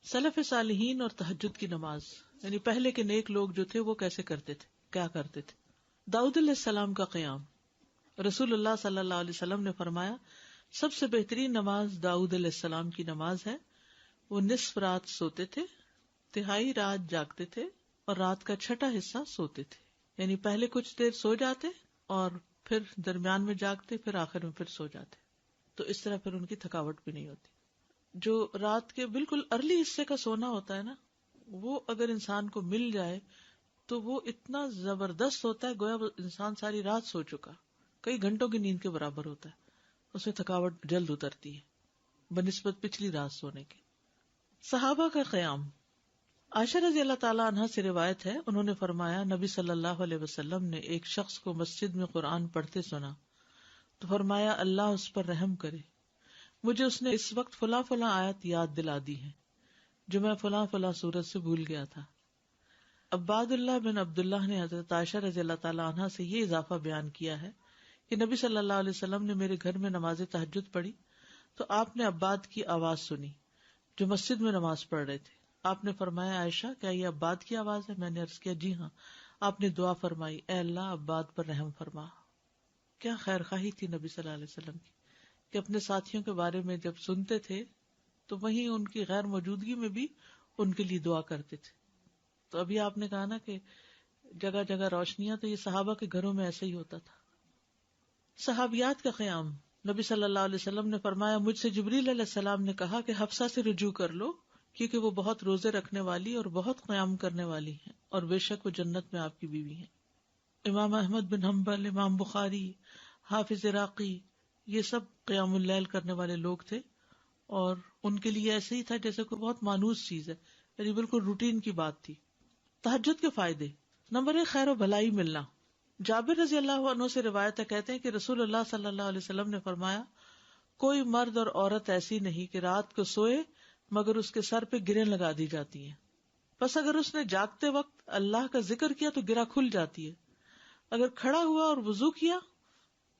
سلف صالحین اور تہجد کی نماز، یعنی پہلے کے نیک لوگ جو تھے وہ کیسے کرتے تھے، کیا کرتے تھے. داؤد علیہ السلام کا قیام، رسول اللہ صلی اللہ علیہ وسلم نے فرمایا سب سے بہترین نماز داؤد علیہ السلام کی نماز ہے. وہ نصف رات سوتے تھے، تہائی رات جاگتے تھے اور رات کا چھٹا حصہ سوتے تھے. یعنی پہلے کچھ دیر سو جاتے اور پھر درمیان میں جاگتے، پھر آخر میں پھر سو جاتے. تو اس طرح پھر ان کی تھکاوٹ بھی نہیں ہوتی. جو رات کے بالکل ارلی حصے کا سونا ہوتا ہے نا، وہ اگر انسان کو مل جائے تو وہ اتنا زبردست ہوتا ہے، گویا انسان ساری رات سو چکا، کئی گھنٹوں کی نیند کے برابر ہوتا ہے. اس میں تھکاوٹ جلد اترتی ہے بنسبت پچھلی رات سونے کے. صحابہ کا قیام، عائشہ رضی اللہ تعالیٰ عنہ سے روایت ہے، انہوں نے فرمایا نبی صلی اللہ علیہ وسلم نے ایک شخص کو مسجد میں قرآن پڑھتے سنا تو فرمایا اللہ اس پر رحم کرے، مجھے اس نے اس وقت فلاں فلاں آیت یاد دلا دی ہے جو میں فلاں فلاں سورت سے بھول گیا تھا. عباد اللہ بن عبداللہ نے حضرت عائشہ رضی اللہ تعالیٰ عنہ سے یہ اضافہ بیان کیا ہے کہ نبی صلی اللہ علیہ وسلم نے میرے گھر میں نماز تہجد پڑھی تو آپ نے عباد کی آواز سنی جو مسجد میں نماز پڑھ رہے تھے. آپ نے فرمایا عائشہ کیا یہ عباد کی آواز ہے؟ میں نے عرض کیا جی ہاں. آپ نے دعا فرمائی اے اللہ عباد پر رحم فرما. کیا خیر خواہی تھی نبی صلی اللہ علیہ وسلم کی کہ اپنے ساتھیوں کے بارے میں جب سنتے تھے تو وہیں ان کی غیر موجودگی میں بھی ان کے لیے دعا کرتے تھے. تو ابھی آپ نے کہا نا کہ جگہ جگہ روشنیاں، تو یہ صحابہ کے گھروں میں ایسے ہی ہوتا تھا. صحابیات کا قیام، نبی صلی اللہ علیہ وسلم نے فرمایا مجھ سے جبریل علیہ السلام نے کہا کہ حفصہ سے رجوع کر لو کیونکہ وہ بہت روزے رکھنے والی اور بہت قیام کرنے والی ہیں اور بے شک وہ جنت میں آپ کی بیوی ہیں. امام احمد بن حنبل، امام بخاری، حافظ عراقی، یہ سب قیام اللیل کرنے والے لوگ تھے اور ان کے لیے ایسے ہی تھا جیسے کوئی بہت مانوس چیز ہے، یعنی بالکل روٹین کی بات تھی. تہجد کے فائدے، نمبر 1 خیر و بھلائی ملنا. جابر رضی اللہ عنہ سے روایت ہے، کہتے ہیں کہ رسول اللہ صلی اللہ علیہ وسلم نے فرمایا کوئی مرد اور عورت ایسی نہیں کہ رات کو سوئے مگر اس کے سر پہ گریں لگا دی جاتی ہیں. بس اگر اس نے جاگتے وقت اللہ کا ذکر کیا تو گرہ کھل جاتی ہے، اگر کھڑا ہوا اور وضو کیا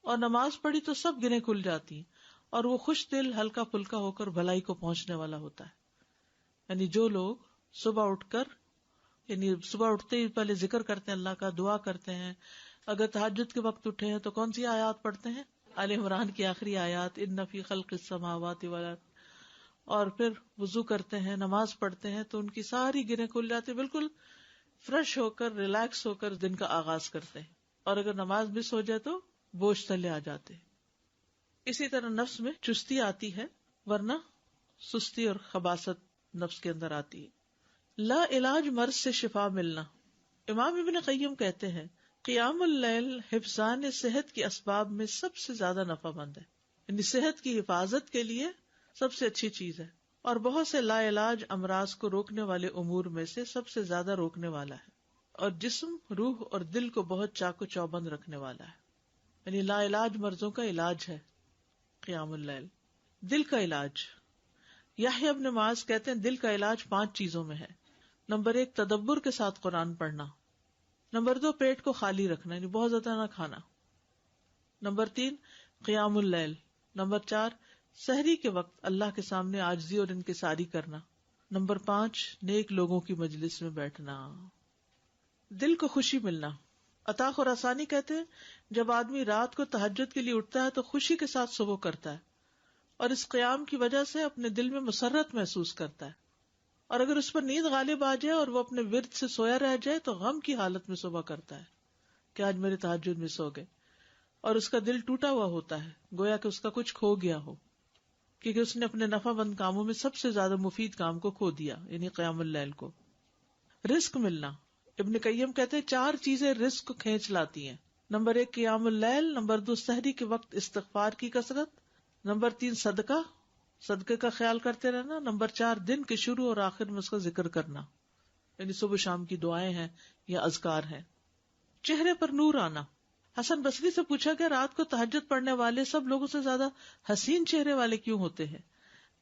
اور نماز پڑھی تو سب گریں کھل جاتی ہیں، اور وہ خوش دل ہلکا پھلکا ہو کر بھلائی کو پہنچنے والا ہوتا ہے. یعنی جو لوگ صبح اٹھ کر، یعنی صبح اٹھتے ہی پہلے ذکر کرتے ہیں اللہ کا، دعا کرتے ہیں، اگر تہجد کے وقت اٹھے ہیں تو کون سی آیات پڑھتے ہیں؟ آل عمران کی آخری آیات، ان فی خلق السماوات والارض، اور پھر وضو کرتے ہیں، نماز پڑھتے ہیں تو ان کی ساری گرہیں کھل جاتی، بالکل فریش ہو کر، ریلیکس ہو کر دن کا آغاز کرتے ہیں. اور اگر نماز مس ہو جائے تو بوجھ تلے آ جاتے. اسی طرح نفس میں چستی آتی ہے، ورنہ سستی اور خباثت نفس کے اندر آتی ہے. لا علاج مرض سے شفا ملنا. امام ابن قیم کہتے ہیں قیام اللیل حفظان صحت کے اسباب میں سب سے زیادہ نفع مند ہے، یعنی صحت کی حفاظت کے لیے سب سے اچھی چیز ہے، اور بہت سے لا علاج امراض کو روکنے والے امور میں سے سب سے زیادہ روکنے والا ہے، اور جسم، روح اور دل کو بہت چاق و چوبند رکھنے والا ہے. یعنی لا علاج مرضوں کا علاج ہے قیام اللیل. دل کا علاج، یحییٰ ابن معاذ کہتے ہیں دل کا علاج 5 چیزوں میں ہے. نمبر 1 تدبر کے ساتھ قرآن پڑھنا. نمبر 2 پیٹ کو خالی رکھنا، یعنی بہت زیادہ نہ کھانا. نمبر 3 قیام اللیل. نمبر 4 سحری کے وقت اللہ کے سامنے عاجزی اور انکساری کرنا. نمبر 5 نیک لوگوں کی مجلس میں بیٹھنا. دل کو خوشی ملنا. عطا خراسانی کہتے ہیں جب آدمی رات کو تہجد کے لیے اٹھتا ہے تو خوشی کے ساتھ صبح کرتا ہے اور اس قیام کی وجہ سے اپنے دل میں مسرت محسوس کرتا ہے، اور اگر اس پر نیند غالب آ جائے اور وہ اپنے ورد سے سویا رہ جائے تو غم کی حالت میں صبح کرتا ہے کہ آج میرے تہجد میں سو گئے، اور اس کا دل ٹوٹا ہوا ہوتا ہے، گویا کہ اس کا کچھ کھو گیا ہو، کیونکہ اس نے اپنے نفع مند کاموں میں سب سے زیادہ مفید کام کو کھو دیا، یعنی قیام اللیل کو. رزق ملنا. ابن قیم کہتے ہیں 4 چیزیں رزق کو کھینچ لاتی ہیں. نمبر 1 قیام اللیل. نمبر 2 سحری کے وقت استغفار کی کثرت. نمبر 3 صدقے کا خیال کرتے رہنا. نمبر 4 دن کے شروع اور آخر میں اس کا ذکر کرنا، یعنی صبح شام کی دعائیں ہیں یا اذکار ہیں. چہرے پر نور آنا. حسن بصری سے پوچھا گیا رات کو تہجد پڑھنے والے سب لوگوں سے زیادہ حسین چہرے والے کیوں ہوتے ہیں؟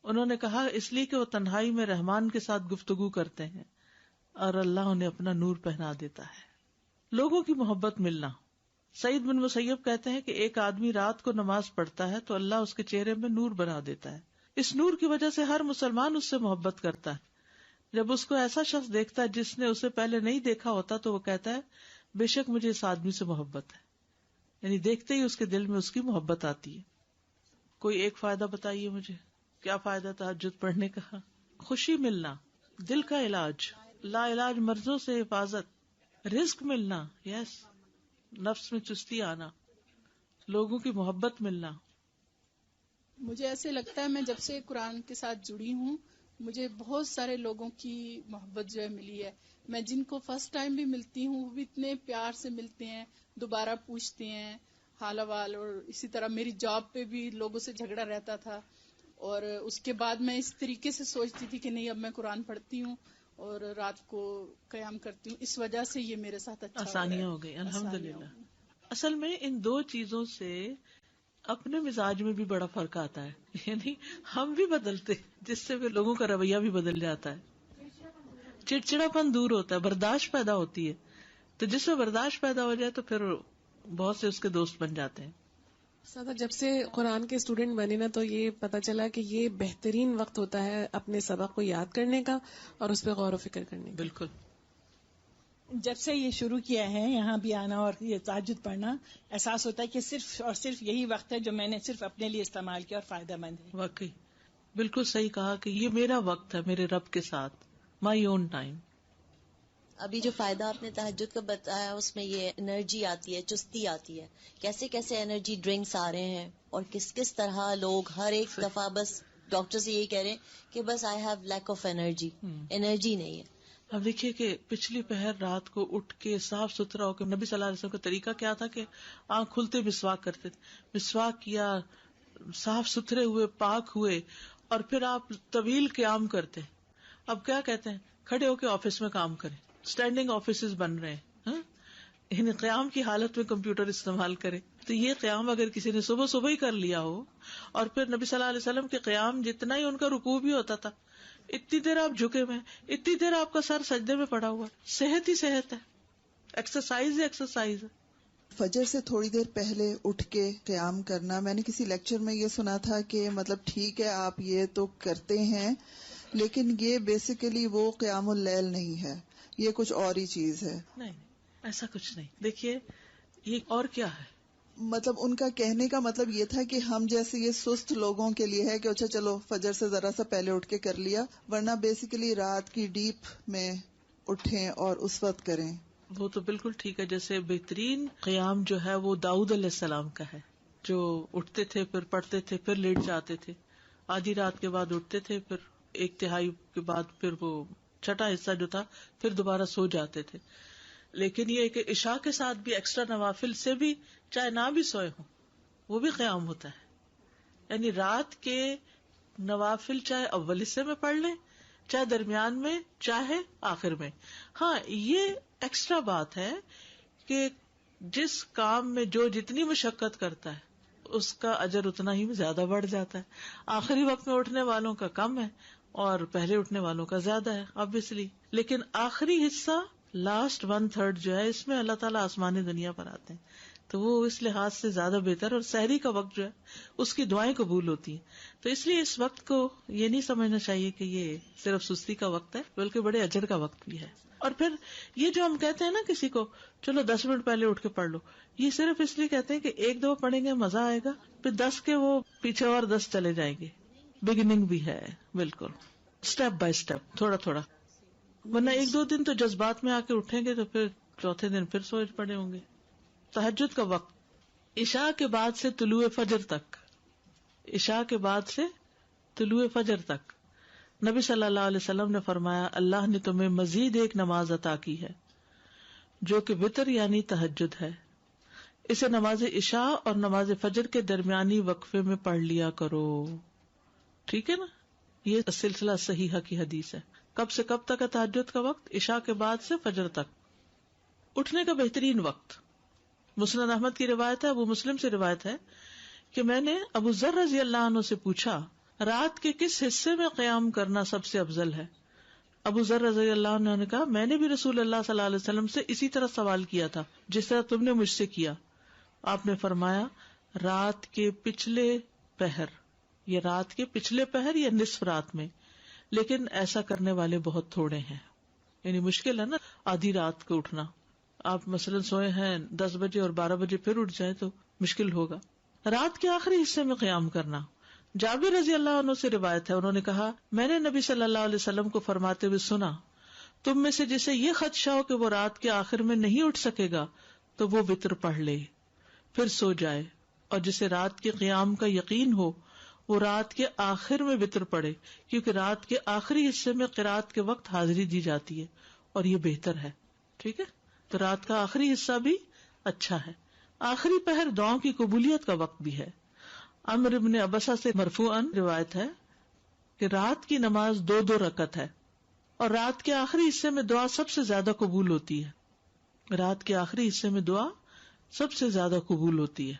انہوں نے کہا اس لیے کہ وہ تنہائی میں رحمان کے ساتھ گفتگو کرتے ہیں اور اللہ انہیں اپنا نور پہنا دیتا ہے. لوگوں کی محبت ملنا. سعید بن مسیب کہتے ہیں کہ ایک آدمی رات کو نماز پڑھتا ہے تو اللہ اس کے چہرے میں نور بنا دیتا ہے، اس نور کی وجہ سے ہر مسلمان اس سے محبت کرتا ہے. جب اس کو ایسا شخص دیکھتا ہے جس نے اسے پہلے نہیں دیکھا ہوتا تو وہ کہتا ہے بے شک مجھے اس آدمی سے محبت ہے، یعنی دیکھتے ہی اس کے دل میں اس کی محبت آتی ہے. کوئی ایک فائدہ بتائیے مجھے، کیا فائدہ تہجد پڑھنے کا؟ خوشی ملنا، دل کا علاج، لا علاج مرضوں سے حفاظت، رزق ملنا، یس، نفس میں چستی آنا، لوگوں کی محبت ملنا. مجھے ایسے لگتا ہے میں جب سے قرآن کے ساتھ جڑی ہوں مجھے بہت سارے لوگوں کی محبت جو ہے ملی ہے. میں جن کو فرسٹ ٹائم بھی ملتی ہوں وہ بھی اتنے پیار سے ملتے ہیں، دوبارہ پوچھتے ہیں حال احوال. اور اسی طرح میری جاب پہ بھی لوگوں سے جھگڑا رہتا تھا، اور اس کے بعد میں اس طریقے سے سوچتی تھی کہ نہیں اب میں قرآن پڑھتی ہوں اور رات کو قیام کرتی ہوں. اس وجہ سے یہ میرے ساتھ اچھا آسانیاں ہو گئی الحمدللہ. اصل میں ان دو چیزوں سے اپنے مزاج میں بھی بڑا فرق آتا ہے، یعنی ہم بھی بدلتے جس سے بھی لوگوں کا رویہ بھی بدل جاتا ہے، چڑچڑا پن دور ہوتا ہے، برداشت پیدا ہوتی ہے. تو جس میں برداشت پیدا ہو جائے تو پھر بہت سے اس کے دوست بن جاتے ہیں. سادہ جب سے قرآن کے اسٹوڈنٹ بنے نا تو یہ پتہ چلا کہ یہ بہترین وقت ہوتا ہے اپنے سبق کو یاد کرنے کا اور اس پہ غور و فکر کرنے کا. بالکل. جب سے یہ شروع کیا ہے یہاں بھی آنا اور یہ تہجد پڑھنا، احساس ہوتا ہے کہ صرف اور صرف یہی وقت ہے جو میں نے صرف اپنے لیے استعمال کیا اور فائدہ مند ہے. واقعی بالکل صحیح کہا کہ یہ میرا وقت ہے میرے رب کے ساتھ، مائی اون ٹائم. ابھی جو فائدہ آپ نے تہجد کا بتایا اس میں یہ انرجی آتی ہے، چستی آتی ہے. کیسے کیسے انرجی ڈرنکس آ رہے ہیں اور کس کس طرح لوگ ہر ایک دفعہ بس ڈاکٹر سے یہی کہہ رہے ہیں کہ بس I have lack of energy, energy نہیں ہے. اب دیکھیے کہ پچھلی پہر رات کو اٹھ کے صاف ستھرا ہو کے، نبی صلی اللہ علیہ وسلم کا طریقہ کیا تھا کہ آنکھ کھلتے مسواک کرتے تھے، مسواک کیا، صاف ستھرے ہوئے، پاک ہوئے، اور پھر آپ طویل قیام کرتے. اب کیا کہتے ہیں، کھڑے ہو کے آفس میں کام کریں، اسٹینڈنگ آفیسز بن رہے ہیں، یعنی قیام کی حالت میں کمپیوٹر استعمال کرے. تو یہ قیام اگر کسی نے صبح صبح ہی کر لیا ہو، اور پھر نبی صلی اللہ علیہ وسلم کے قیام جتنا ہی ان کا رکوع بھی ہوتا تھا، اتنی دیر آپ جھکے ہوئے، اتنی دیر آپ کا سر سجدے میں پڑا ہوا، صحت ہی صحت ہے، ایکسرسائز ہی ایکسرسائز ہے. فجر سے تھوڑی دیر پہلے اٹھ کے قیام کرنا، میں نے کسی لیکچر میں یہ سنا تھا کہ مطلب ٹھیک ہے آپ یہ تو کرتے ہیں لیکن یہ بیسیکلی وہ قیام اللیل نہیں ہے، یہ کچھ اور ہی چیز ہے. نہیں ایسا کچھ نہیں. دیکھیے یہ اور کیا ہے، مطلب ان کا کہنے کا مطلب یہ تھا کہ ہم جیسے یہ سست لوگوں کے لیے ہے کہ اچھا چلو فجر سے ذرا سا پہلے اٹھ کے کر لیا، ورنہ بیسیکلی رات کی ڈیپ میں اٹھیں اور اس وقت کریں. وہ تو بالکل ٹھیک ہے. جیسے بہترین قیام جو ہے وہ داؤد علیہ السلام کا ہے، جو اٹھتے تھے پھر پڑھتے تھے پھر لیٹ جاتے تھے، آدھی رات کے بعد اٹھتے تھے، پھر ایک تہائی کے بعد پھر وہ چھٹا حصہ جو تھا پھر دوبارہ سو جاتے تھے. لیکن یہ کہ عشاء کے ساتھ بھی ایکسٹرا نوافل سے بھی چاہے نہ بھی سوئے ہوں وہ بھی قیام ہوتا ہے. یعنی رات کے نوافل چاہے اول حصے میں پڑھ لیں، چاہے درمیان میں، چاہے آخر میں. ہاں یہ ایکسٹرا بات ہے کہ جس کام میں جو جتنی مشقت کرتا ہے اس کا اجر اتنا ہی زیادہ بڑھ جاتا ہے. آخری وقت میں اٹھنے والوں کا کم ہے اور پہلے اٹھنے والوں کا زیادہ ہے obviously. لیکن آخری حصہ لاسٹ 1/3 جو ہے اس میں اللہ تعالیٰ آسمانی دنیا پر آتے ہیں تو وہ اس لحاظ سے زیادہ بہتر، اور سحری کا وقت جو ہے اس کی دعائیں قبول ہوتی ہیں. تو اس لیے اس وقت کو یہ نہیں سمجھنا چاہیے کہ یہ صرف سستی کا وقت ہے، بلکہ بڑے اجر کا وقت بھی ہے. اور پھر یہ جو ہم کہتے ہیں نا کسی کو چلو 10 منٹ پہلے اٹھ کے پڑھ لو، یہ صرف اس لیے کہتے ہیں کہ ایک دو پڑھیں گے مزہ آئے گا، پھر 10 کے وہ پیچھے اور 10 چلے جائیں گے. بگننگ بھی ہے بالکل، اسٹیپ بائی اسٹیپ، تھوڑا تھوڑا. ورنہ ایک دو دن تو جذبات میں آ کے اٹھیں گے تو پھر چوتھے دن پھر سوچ پڑے ہوں گے. تہجد کا وقت عشاء کے بعد سے طلوع فجر تک، عشاء کے بعد سے طلوع فجر تک نبی صلی اللہ علیہ وسلم نے فرمایا اللہ نے تمہیں مزید ایک نماز عطا کی ہے جو کہ وتر یعنی تہجد ہے، اسے نماز عشاء اور نماز فجر کے درمیانی وقفے میں پڑھ لیا کرو. ٹھیک ہے نا، یہ سلسلہ صحیحہ کی حدیث ہے. کب سے کب تک ہے تہجد کا وقت؟ عشاء کے بعد سے فجر تک. اٹھنے کا بہترین وقت، مسند احمد کی روایت ہے، ابو مسلم سے روایت ہے کہ میں نے ابو ذر رضی اللہ عنہ سے پوچھا رات کے کس حصے میں قیام کرنا سب سے افضل ہے؟ ابو ذر رضی اللہ عنہ نے کہا میں نے بھی رسول اللہ صلی اللہ علیہ وسلم سے اسی طرح سوال کیا تھا جس طرح تم نے مجھ سے کیا. آپ نے فرمایا رات کے پچھلے پہر، یہ رات کے پچھلے پہر یا نصف رات میں، لیکن ایسا کرنے والے بہت تھوڑے ہیں. یعنی مشکل ہے نا آدھی رات کو اٹھنا. آپ مثلاً سوئے ہیں 10 بجے اور 12 بجے پھر اٹھ جائیں تو مشکل ہوگا. رات کے آخری حصے میں قیام کرنا. جابر رضی اللہ عنہ سے روایت ہے, انہوں نے کہا میں نے نبی صلی اللہ علیہ وسلم کو فرماتے ہوئے سنا, تم میں سے جسے یہ خدشہ ہو کہ وہ رات کے آخر میں نہیں اٹھ سکے گا تو وہ وتر پڑھ لے پھر سو جائے, اور جسے رات کے قیام کا یقین ہو وہ رات کے آخر میں وتر پڑھے, کیونکہ رات کے آخری حصے میں قرات کے وقت حاضری دی جاتی ہے اور یہ بہتر ہے. ٹھیک ہے, تو رات کا آخری حصہ بھی اچھا ہے. آخری پہر دعاؤں کی قبولیت کا وقت بھی ہے. عمرو بن ابسہ سے مرفوعاً روایت ہے کہ رات کی نماز 2 رکعت ہے اور رات کے آخری حصے میں دعا سب سے زیادہ قبول ہوتی ہے. رات کے آخری حصے میں دعا سب سے زیادہ قبول ہوتی ہے.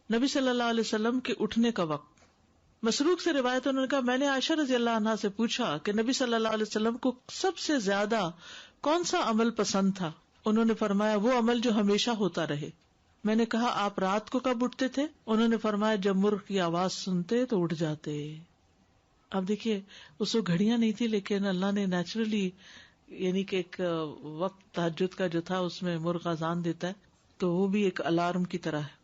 نبی صلی اللہ علیہ وسلم کے اٹھنے کا وقت. مسروق سے روایت انہوں نے کہا میں نے عائشہ رضی اللہ عنہا سے پوچھا کہ نبی صلی اللہ علیہ وسلم کو سب سے زیادہ کون سا عمل پسند تھا. انہوں نے فرمایا وہ عمل جو ہمیشہ ہوتا رہے. میں نے کہا آپ رات کو کب اٹھتے تھے؟ انہوں نے فرمایا جب مرغ کی آواز سنتے تو اٹھ جاتے. اب دیکھیے اس کو گھڑیاں نہیں تھی, لیکن اللہ نے نیچرلی یعنی کہ ایک وقت تہجد کا جو تھا اس میں مرغ اذان دیتا ہے تو وہ بھی ایک الارم کی طرح ہے.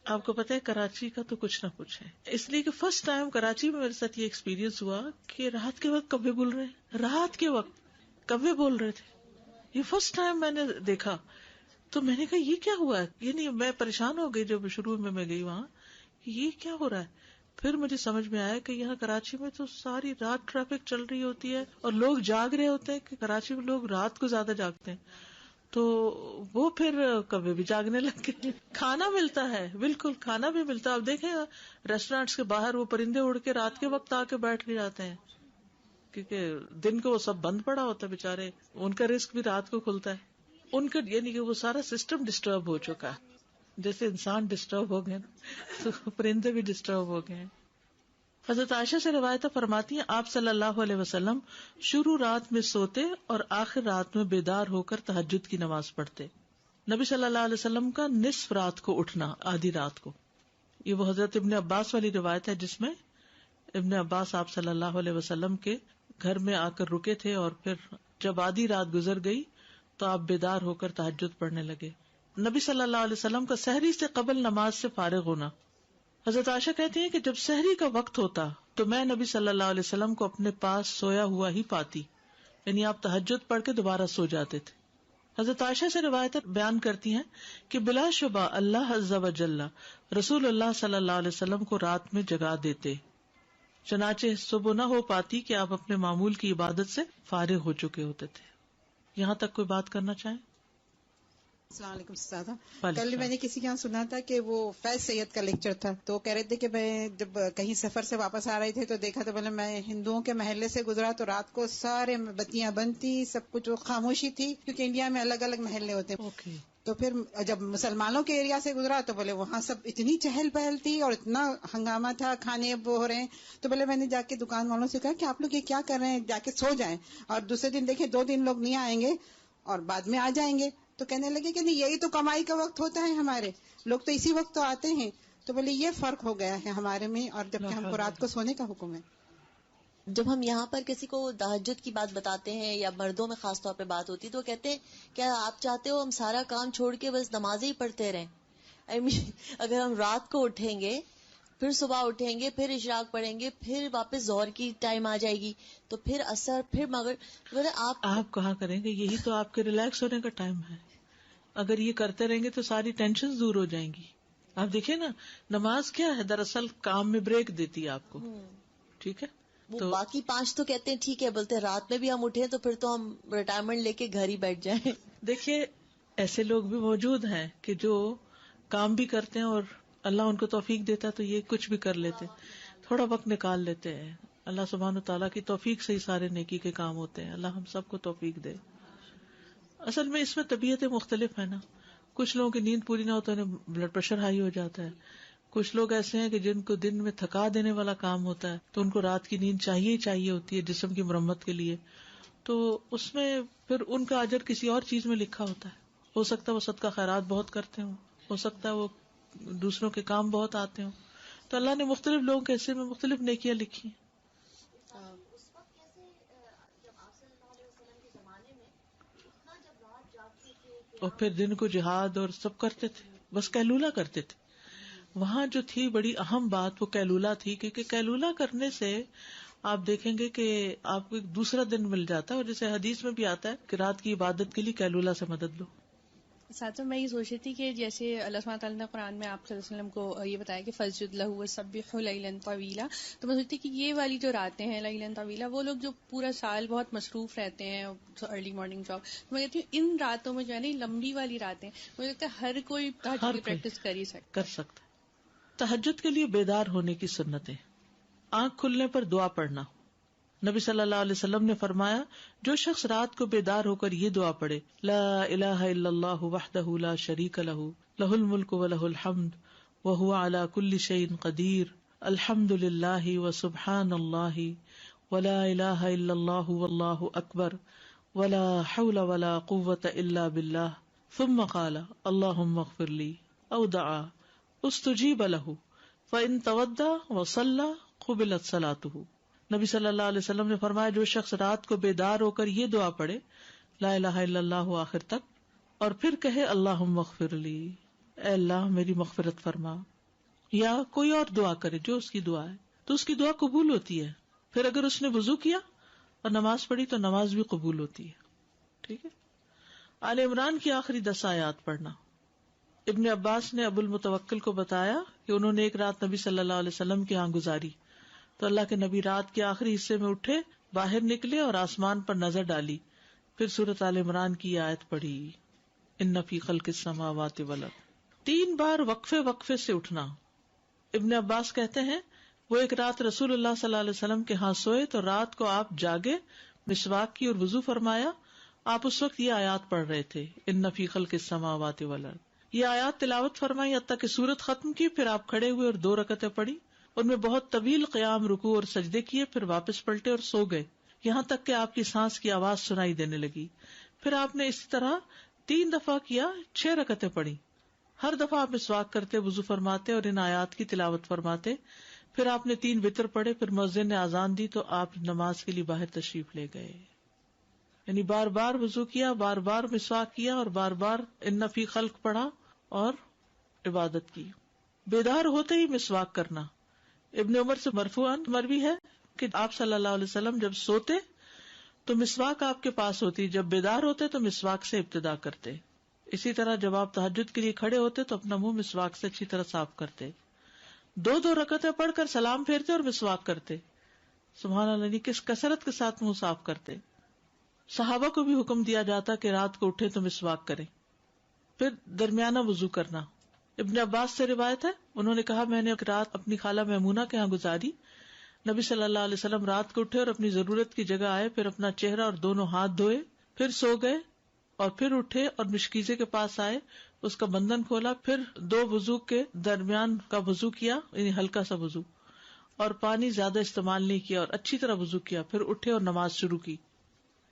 آپ کو پتہ ہے کراچی کا تو کچھ نہ کچھ ہے, اس لیے کہ فرسٹ ٹائم کراچی میں میرے ساتھ یہ ایکسپیرینس ہوا کہ رات کے وقت کبے بول رہے ہیں, رات کے وقت کبے بول رہے تھے. یہ فرسٹ ٹائم میں نے دیکھا تو میں نے کہا یہ کیا ہوا ہے. یعنی میں پریشان ہو گئی جب شروع میں گئی وہاں, یہ کیا ہو رہا ہے. پھر مجھے سمجھ میں آیا کہ یہاں کراچی میں تو ساری رات ٹریفک چل رہی ہوتی ہے اور لوگ جاگ رہے ہوتے ہیں, کہ کراچی میں لوگ رات کو زیادہ جاگتے ہیں, تو وہ پھر کبھی بھی جاگنے لگ گئے. کھانا ملتا ہے, بالکل کھانا بھی ملتا ہے. اب دیکھیں ریسٹورینٹس کے باہر وہ پرندے اڑ کے رات کے وقت آ کے بیٹھ کے جاتے ہیں, کیونکہ دن کو وہ سب بند پڑا ہوتا ہے بےچارے, ان کا رزق بھی رات کو کھلتا ہے. ان کا یعنی کہ وہ سارا سسٹم ڈسٹرب ہو چکا ہے. جیسے انسان ڈسٹرب ہو گئے تو پرندے بھی ڈسٹرب ہو گئے ہیں. حضرت عائشہ سے روایت فرماتی ہیں آپ صلی اللہ علیہ وسلم شروع رات میں سوتے اور آخر رات میں بیدار ہو کر تہجد کی نماز پڑھتے. نبی صلی اللہ علیہ وسلم کا نصف رات کو اٹھنا, آدھی رات کو, یہ وہ حضرت ابن عباس والی روایت ہے جس میں ابن عباس آپ صلی اللہ علیہ وسلم کے گھر میں آ کر رکے تھے اور پھر جب آدھی رات گزر گئی تو آپ بیدار ہو کر تہجد پڑھنے لگے. نبی صلی اللہ علیہ وسلم کا سحری سے قبل نماز سے فارغ ہونا. حضرت عائشہ کہتی ہیں کہ جب سحری کا وقت ہوتا تو میں نبی صلی اللہ علیہ وسلم کو اپنے پاس سویا ہوا ہی پاتی, یعنی آپ تہجد پڑھ کے دوبارہ سو جاتے تھے. حضرت عائشہ سے روایت بیان کرتی ہیں کہ بلا شبہ اللہ عز و جل رسول اللہ صلی اللہ علیہ وسلم کو رات میں جگا دیتے, چنانچہ صبح نہ ہو پاتی کہ آپ اپنے معمول کی عبادت سے فارغ ہو چکے ہوتے تھے. یہاں تک کوئی بات کرنا چاہیں؟ السلام علیکم استاذہ. کل میں نے کسی کے یہاں سنا تھا کہ وہ فیض سید کا لیکچر تھا, تو کہہ رہے تھے کہ میں جب کہیں سفر سے واپس آ رہے تھے تو دیکھا تو بولے میں ہندوؤں کے محلے سے گزرا تو رات کو سارے بتیاں بند تھی, سب کچھ خاموشی تھی, کیونکہ انڈیا میں الگ الگ محلے ہوتے ہیں. تو پھر جب مسلمانوں کے ایریا سے گزرا تو بولے وہاں سب اتنی چہل پہل تھی اور اتنا ہنگامہ تھا, کھانے وہ ہو رہے ہیں. تو بولے میں نے جا کے دکان والوں سے کہا کہ آپ لوگ یہ کیا کر رہے ہیں, جا کے سو جائیں, اور دوسرے دن دیکھیں 2 دن لوگ نہیں آئیں گے اور بعد میں آ جائیں گے. تو کہنے لگے کہ نہیں یہی تو کمائی کا وقت ہوتا ہے, ہمارے لوگ تو اسی وقت تو آتے ہیں. تو بولے یہ فرق ہو گیا ہے ہمارے میں, اور جبکہ ہم کو رات کو سونے کا حکم ہے. جب ہم یہاں پر کسی کو تہجد کی بات بتاتے ہیں یا مردوں میں خاص طور پہ بات ہوتی ہے تو کہتے ہیں کیا آپ چاہتے ہو ہم سارا کام چھوڑ کے بس نمازیں ہی پڑھتے رہیں؟ اگر ہم رات کو اٹھیں گے, پھر صبح اٹھیں گے, پھر اشراق پڑھیں گے, پھر واپس ظہر کی ٹائم آ جائے گی, تو پھر عصر, پھر مگر آپ کہاں کریں گے؟ یہی تو آپ کے ریلیکس ہونے کا ٹائم ہے. اگر یہ کرتے رہیں گے تو ساری ٹینشن دور ہو جائیں گی. آپ دیکھیں نا, نماز کیا ہے دراصل کام میں بریک دیتی ہے آپ کو. ٹھیک ہے, وہ باقی 5 تو کہتے ہیں ٹھیک ہے, بولتے ہیں رات میں بھی ہم اٹھیں تو پھر تو ہم ریٹائرمنٹ لے کے گھر ہی بیٹھ جائیں. دیکھیے ایسے لوگ بھی موجود ہیں کہ جو کام بھی کرتے ہیں اور اللہ ان کو توفیق دیتا ہے تو یہ کچھ بھی کر لیتے, تھوڑا وقت نکال لیتے ہیں. اللہ سبحانہ تعالیٰ کی توفیق سے ہی سارے نیکی کے کام ہوتے ہیں. اللہ ہم سب کو توفیق دے. اصل میں اس میں طبیعتیں مختلف ہیں نا. کچھ لوگوں کی نیند پوری نہ ہو تو انہیں بلڈ پریشر ہائی ہو جاتا ہے. کچھ لوگ ایسے ہیں کہ جن کو دن میں تھکا دینے والا کام ہوتا ہے تو ان کو رات کی نیند چاہیے ہی چاہیے ہوتی ہے جسم کی مرمت کے لیے. تو اس میں پھر ان کا اجر کسی اور چیز میں لکھا ہوتا ہے. ہو سکتا ہے وہ صدقہ خیرات بہت کرتے ہوں, ہو سکتا ہے وہ دوسروں کے کام بہت آتے ہوں. تو اللہ نے مختلف لوگوں کے حصے میں مختلف نیکیاں لکھی ہیں. اور پھر دن کو جہاد اور سب کرتے تھے، بس قیلولہ کرتے تھے. وہاں جو تھی بڑی اہم بات وہ قیلولہ تھی، کیونکہ قیلولہ کرنے سے آپ دیکھیں گے کہ آپ کو ایک دوسرا دن مل جاتا ہے، اور جیسے حدیث میں بھی آتا ہے کہ رات کی عبادت کے لیے قیلولہ سے مدد لو. ساتھ میں یہ سوچ رہی تھی کہ جیسے اللہ سبحانہ تعالیٰ نے قرآن میں آپ صلی اللہ علیہ وسلم کو یہ بتایا کہ فسجد لہ وسبح لیلا طویلا، تو میں سوچتی کہ یہ والی جو راتیں ہیں لیلا طویلا، وہ لوگ جو پورا سال بہت مصروف رہتے ہیں ارلی مارننگ جاب، تو میں کہتی ہوں ان راتوں میں جو ہے نا لمبی والی راتیں، مجھے لگتا ہے ہر کوئی تہجد کی پریکٹس کر سکتا. تہجد کے لیے بیدار ہونے کی سنتیں: آنکھ کھلنے پر دعا پڑھنا. نبی صلی اللہ علیہ وسلم نے فرمایا جو شخص رات کو بیدار ہو کر یہ دعا پڑھے لا الہ الا اللہ وحدہ لا شریک لہ لہ الملک ولہ الحمد وہو علی کل شیء قدیر الحمد للہ وسبحان اللہ ولا الہ الا اللہ واللہ اکبر ولا حول ولا قوة الا باللہ ثم قال اللہم اغفر لی او دعا استجیب لہ فإن تودع وصلى قبلت صلاته. نبی صلی اللہ علیہ وسلم نے فرمایا جو شخص رات کو بیدار ہو کر یہ دعا پڑھے لا الہ الا اللہ آخر تک، اور پھر کہے اللہم اغفر لی، اے اللہ میری مغفرت فرما، یا کوئی اور دعا کرے جو اس کی دعا ہے، تو اس کی دعا قبول ہوتی ہے. پھر اگر اس نے وضو کیا اور نماز پڑھی تو نماز بھی قبول ہوتی ہے. ٹھیک ہے. آل عمران کی آخری 10 آیات پڑھنا. ابن عباس نے ابو المتوکل کو بتایا کہ انہوں نے ایک رات نبی صلی اللہ علیہ وسلم کے ہاں گزاری، تو اللہ کے نبی رات کے آخری حصے میں اٹھے، باہر نکلے اور آسمان پر نظر ڈالی، پھر سورۃ آل عمران کی آیت پڑھی ان فی خلق السماوات والارض. 3 بار وقفے سے اٹھنا. ابن عباس کہتے ہیں وہ ایک رات رسول اللہ صلی اللہ علیہ وسلم کے ہاں سوئے تو رات کو آپ جاگے، مسواک کی اور وضو فرمایا. آپ اس وقت یہ آیات پڑھ رہے تھے ان فی خلق السماوات والارض. یہ آیات تلاوت فرمائی حتیٰ کہ سورت ختم کی، پھر آپ کھڑے ہوئے اور 2 رکعتیں پڑھی، ان میں بہت طویل قیام، رکوع اور سجدے کیے، پھر واپس پلٹے اور سو گئے، یہاں تک کہ آپ کی سانس کی آواز سنائی دینے لگی. پھر آپ نے اسی طرح 3 دفعہ کیا، 6 رکعتیں پڑھی. ہر دفعہ آپ مسواک کرتے، وضو فرماتے اور ان آیات کی تلاوت فرماتے. پھر آپ نے 3 وتر پڑھے، پھر مؤذن نے اذان دی تو آپ نماز کے لیے باہر تشریف لے گئے. یعنی بار بار وضو کیا، بار بار مسواک کیا اور بار بار ان فی خلق پڑھا اور عبادت کی. بیدار ہوتے ہی مسواک کرنا. ابن عمر سے مرفوعاً مروی ہے کہ آپ صلی اللہ علیہ وسلم جب سوتے تو مسواک آپ کے پاس ہوتی، جب بیدار ہوتے تو مسواک سے ابتدا کرتے. اسی طرح جب آپ تہجد کے لیے کھڑے ہوتے تو اپنا منہ مسواک سے اچھی طرح صاف کرتے. 2 رکعتیں پڑھ کر سلام پھیرتے اور مسواک کرتے. سبحان اللہ، کس کثرت کے ساتھ منہ صاف کرتے. صحابہ کو بھی حکم دیا جاتا کہ رات کو اٹھے تو مسواک کریں. پھر درمیانہ وضو کرنا. ابن عباس سے روایت ہے، انہوں نے کہا میں نے ایک رات اپنی خالہ میمونہ کے ہاں گزاری. نبی صلی اللہ علیہ وسلم رات کو اٹھے اور اپنی ضرورت کی جگہ آئے، پھر اپنا چہرہ اور دونوں ہاتھ دھوئے، پھر سو گئے اور پھر اٹھے اور مشکیزے کے پاس آئے، اس کا بندھن کھولا، پھر 2 وضو کے درمیان کا وضو کیا، یعنی ہلکا سا وضو، اور پانی زیادہ استعمال نہیں کیا اور اچھی طرح وضو کیا، پھر اٹھے اور نماز شروع کی.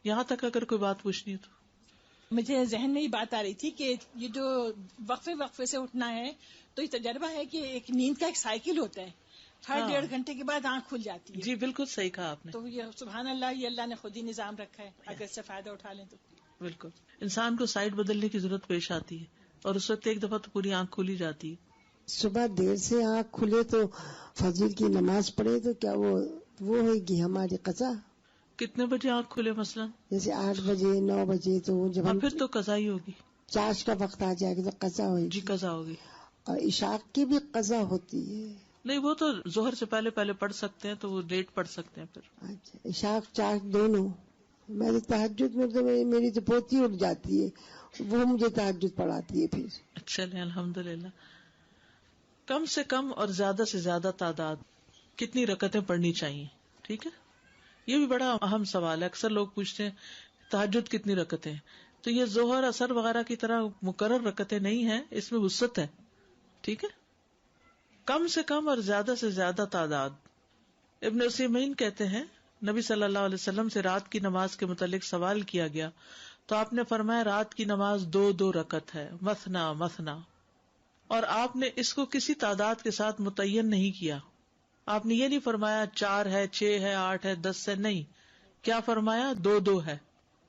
یہاں تک اگر کوئی بات پوچھنی تو. مجھے ذہن میں یہ بات آ رہی تھی کہ یہ جو وقفے سے اٹھنا ہے تو یہ تجربہ ہے کہ ایک نیند کا ایک سائیکل ہوتا ہے، ہر 1.5 گھنٹے کے بعد آنکھ کھل جاتی ہے. جی بالکل صحیح کہا آپ نے. تو یہ سبحان اللہ، یہ اللہ نے خود ہی نظام رکھا ہے، اگر اس سے فائدہ اٹھا لیں تو. بالکل انسان کو سائڈ بدلنے کی ضرورت پیش آتی ہے، اور اس وقت ایک دفعہ تو پوری آنکھ کھلی جاتی ہے. صبح دیر سے آنکھ کھلے تو فجر کی نماز پڑھے تو کیا وہ ہوگی ہماری قضا؟ کتنے بجے آنکھ کھلے مثلا؟ جیسے 8 بجے 9 بجے تو جب پھر تو قضا ہی ہوگی. چاش کا وقت آ جائے گا تو قضا ہوگی. جی قضا ہوگی. اور عشاق کی بھی قضا ہوتی ہے؟ نہیں، وہ تو ظہر سے پہلے پڑھ سکتے ہیں، تو وہ لیٹ پڑھ سکتے ہیں پھر. اچھا، عشاق چاش دونوں. میں نے تہجد میں تو میری تو پوتی اٹھ جاتی ہے، وہ مجھے تہجد پڑھاتی ہے پھر. اچھا الحمدللہ. کم سے کم اور زیادہ سے زیادہ تعداد کتنی رکعتیں پڑھنی چاہیے؟ ٹھیک ہے، یہ بھی بڑا اہم سوال ہے. اکثر لوگ پوچھتے ہیں تہجد کتنی رکعتیں، تو یہ ظہر اثر وغیرہ کی طرح مقرر رکعتیں نہیں ہیں، اس میں وسعت ہے. ٹھیک ہے، کم سے کم اور زیادہ سے زیادہ تعداد. ابن عثیمین کہتے ہیں نبی صلی اللہ علیہ وسلم سے رات کی نماز کے متعلق سوال کیا گیا تو آپ نے فرمایا رات کی نماز 2 رکعت ہے، مثنا مثنا، اور آپ نے اس کو کسی تعداد کے ساتھ متعین نہیں کیا. آپ نے یہ نہیں فرمایا 4 ہے، 6 ہے، 8 ہے، 10 ہے، نہیں. کیا فرمایا 2 ہے.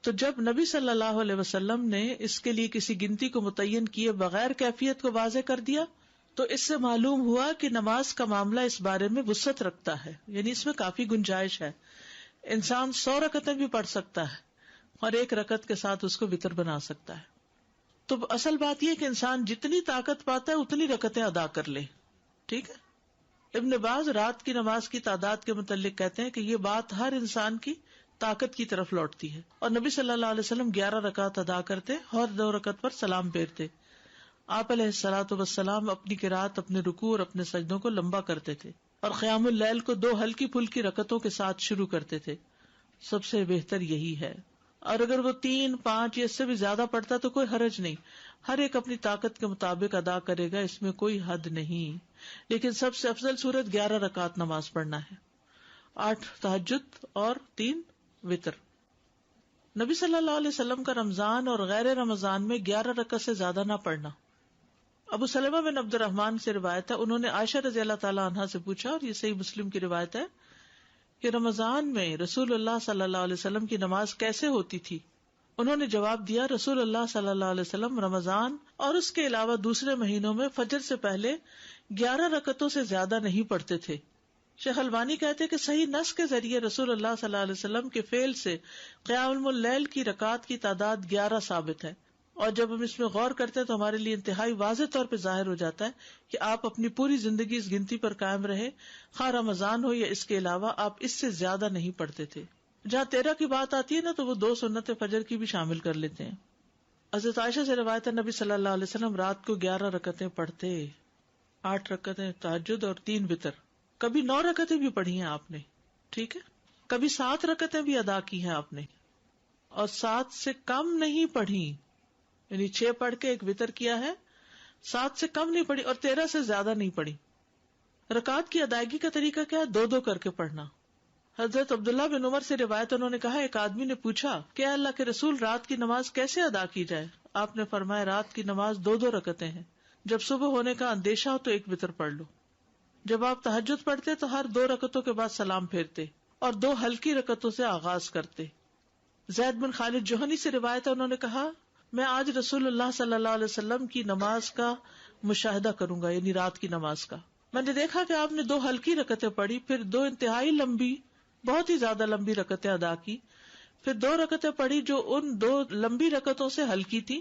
تو جب نبی صلی اللہ علیہ وسلم نے اس کے لیے کسی گنتی کو متعین کیے بغیر کیفیت کو واضح کر دیا تو اس سے معلوم ہوا کہ نماز کا معاملہ اس بارے میں وسعت رکھتا ہے، یعنی اس میں کافی گنجائش ہے. انسان 100 رکعتیں بھی پڑھ سکتا ہے اور ایک رکعت کے ساتھ اس کو وتر بنا سکتا ہے. تو اصل بات یہ کہ انسان جتنی طاقت پاتا ہے اتنی رکعتیں ادا کر لے. ٹھیک ہے. ابن باز رات کی نماز کی تعداد کے متعلق کہتے ہیں کہ یہ بات ہر انسان کی طاقت کی طرف لوٹتی ہے، اور نبی صلی اللہ علیہ وسلم 11 رکعت ادا کرتے اور 2 رکعت پر سلام پھیرتے. آپ علیہ الصلوۃ والسلام اپنی قرات، اپنے رکوع اور اپنے سجدوں کو لمبا کرتے تھے، اور قیام اللیل کو 2 ہلکی پھلکی رکعتوں کے ساتھ شروع کرتے تھے. سب سے بہتر یہی ہے، اور اگر وہ 3، 5 یا اس سے بھی زیادہ پڑتا تو کوئی حرج نہیں. ہر ایک اپنی طاقت کے مطابق ادا کرے گا، اس میں کوئی حد نہیں. لیکن سب سے افضل صورت 11 رکعت نماز پڑھنا ہے، 8 تہجد اور 3 وتر. نبی صلی اللہ علیہ وسلم کا رمضان اور غیر رمضان میں 11 رکعت سے زیادہ نہ پڑھنا. ابو سلمہ بن عبد الرحمن سے روایت ہے، انہوں نے عائشہ رضی اللہ تعالیٰ عنہا سے پوچھا، اور یہ صحیح مسلم کی روایت ہے، کہ رمضان میں رسول اللہ صلی اللہ علیہ وسلم کی نماز کیسے ہوتی تھی؟ انہوں نے جواب دیا، رسول اللہ صلی اللہ علیہ وسلم رمضان اور اس کے علاوہ دوسرے مہینوں میں فجر سے پہلے 11 رکعتوں سے زیادہ نہیں پڑھتے تھے. شیخ البانی کہتے کہ صحیح نص کے ذریعے رسول اللہ صلی اللہ علیہ وسلم کے فعل سے قیام اللیل کی رکعات کی تعداد 11 ثابت ہے، اور جب ہم اس میں غور کرتے ہیں تو ہمارے لیے انتہائی واضح طور پہ ظاہر ہو جاتا ہے کہ آپ اپنی پوری زندگی اس گنتی پر قائم رہے، خواہ رمضان ہو یا اس کے علاوہ آپ اس سے زیادہ نہیں پڑھتے تھے. جہاں 13 کی بات آتی ہے نا تو وہ 2 سنت فجر کی بھی شامل کر لیتے ہیں. حضرت عائشہ سے روایت ہے، نبی صلی اللہ علیہ وسلم رات کو 11 رکعتیں پڑھتے، 8 رکعتیں تہجد اور 3 وتر. کبھی 9 رکعتیں بھی پڑھی ہیں آپ نے، ٹھیک ہے، کبھی 7 رکعتیں بھی ادا کی ہیں آپ نے، اور 7 سے کم نہیں پڑھی، یعنی 6 پڑھ کے 1 وتر کیا ہے، 7 سے کم نہیں پڑھی اور 13 سے زیادہ نہیں پڑھی. رکعت کی ادائیگی کا طریقہ کیا ہے؟ 2 کر کے پڑھنا. حضرت عبداللہ بن عمر سے روایت، انہوں نے کہا ایک آدمی نے پوچھا کہ اللہ کے رسول رات کی نماز کیسے ادا کی جائے؟ آپ نے فرمایا رات کی نماز 2 رکعتیں ہیں، جب صبح ہونے کا اندیشہ ہو تو 1 وتر پڑھ لو. جب آپ تہجد پڑھتے تو ہر 2 رکعتوں کے بعد سلام پھیرتے اور 2 ہلکی رکعتوں سے آغاز کرتے. زید بن خالد جوہنی سے روایت ہے، انہوں نے کہا میں آج رسول اللہ صلی اللہ علیہ وسلم کی نماز کا مشاہدہ کروں گا، یعنی رات کی نماز کا. میں نے دیکھا کہ آپ نے 2 ہلکی رکعتیں پڑھی، پھر 2 انتہائی لمبی، بہت ہی زیادہ لمبی رکعتیں ادا کی، پھر 2 رکعتیں پڑھی جو ان 2 لمبی رکعتوں سے ہلکی تھی،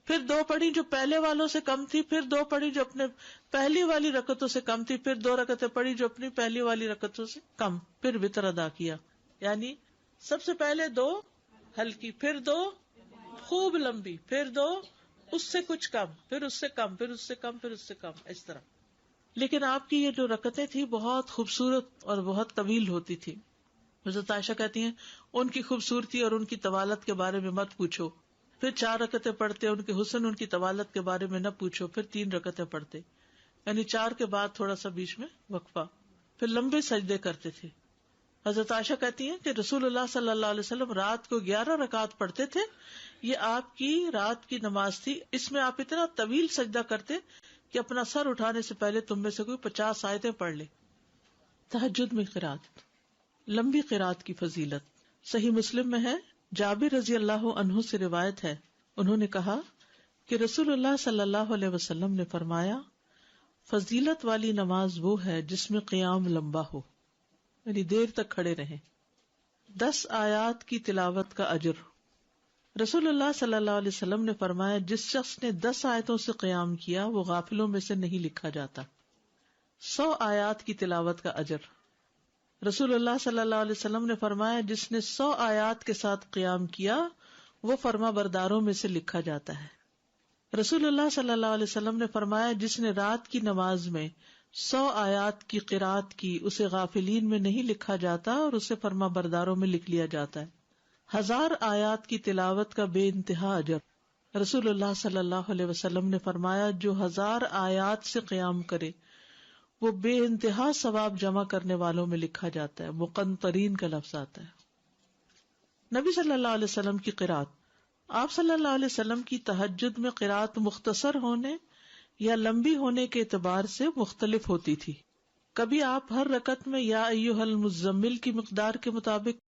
پھر 2 پڑھی جو پہلے والوں سے کم تھی، پھر 2 پڑھی جو اپنے پہلی والی رکعتوں سے کم تھی، پھر 2 رکعتیں پڑھی جو اپنی پہلی والی رکعتوں سے کم، پھر وتر ادا کیا. یعنی سب سے پہلے 2 ہلکی، پھر 2 خوب لمبی، پھر 2 اس سے کچھ کم، پھر اس سے کم، پھر اس سے کم، پھر اس سے کم، اس طرح. لیکن آپ کی یہ جو رکعتیں تھی بہت خوبصورت اور بہت طویل ہوتی تھی. حضرت عائشہ کہتی ہیں ان کی خوبصورتی اور ان کی طوالت کے بارے میں مت پوچھو. پھر 4 رکعتیں پڑھتے، ان کے حسن، ان کی طوالت کے بارے میں نہ پوچھو. پھر 3 رکعتیں پڑھتے، یعنی 4 کے بعد تھوڑا سا بیچ میں وقفہ، پھر لمبے سجدے کرتے تھے. حضرت عائشہ کہتی ہیں کہ رسول اللہ صلی اللہ علیہ وسلم رات کو 11 رکعت پڑھتے تھے، یہ آپ کی رات کی نماز تھی. اس میں آپ اتنا طویل سجدہ کرتے کہ اپنا سر اٹھانے سے پہلے تم میں سے کوئی 50 آیتیں پڑھ لے. تہجد میں قرات، لمبی قرات کی فضیلت. صحیح مسلم میں ہے، جابر رضی اللہ عنہ سے روایت ہے، انہوں نے کہا کہ رسول اللہ صلی اللہ علیہ وسلم نے فرمایا فضیلت والی نماز وہ ہے جس میں قیام لمبا ہو، یعنی دیر تک کھڑے رہیں. 10 آیات کی تلاوت کا اجر. رسول اللہ صلی اللہ علیہ وسلم نے فرمایا جس شخص نے 10 آیتوں سے قیام کیا وہ غافلوں میں سے نہیں لکھا جاتا. 100 آیات کی تلاوت کا اجر. رسول اللہ صلی اللہ علیہ وسلم نے فرمایا جس نے 100 آیات کے ساتھ قیام کیا وہ فرما برداروں میں سے لکھا جاتا ہے. رسول اللہ صلی اللہ علیہ وسلم نے فرمایا جس نے رات کی نماز میں 100 آیات کی قرات کی اسے غافلین میں نہیں لکھا جاتا اور اسے فرما برداروں میں لکھ لیا جاتا ہے. 1000 آیات کی تلاوت کا بے انتہا اجر. رسول اللہ صلی اللہ علیہ وسلم نے فرمایا جو 1000 آیات سے قیام کرے وہ بے انتہا ثواب جمع کرنے والوں میں لکھا جاتا ہے. مقنطرین کا لفظ آتا ہے. نبی صلی اللہ علیہ وسلم کی قرات. آپ صلی اللہ علیہ وسلم کی تہجد میں قرات مختصر ہونے یا لمبی ہونے کے اعتبار سے مختلف ہوتی تھی. کبھی آپ ہر رکعت میں یا ایھا المزمل کی مقدار کے مطابق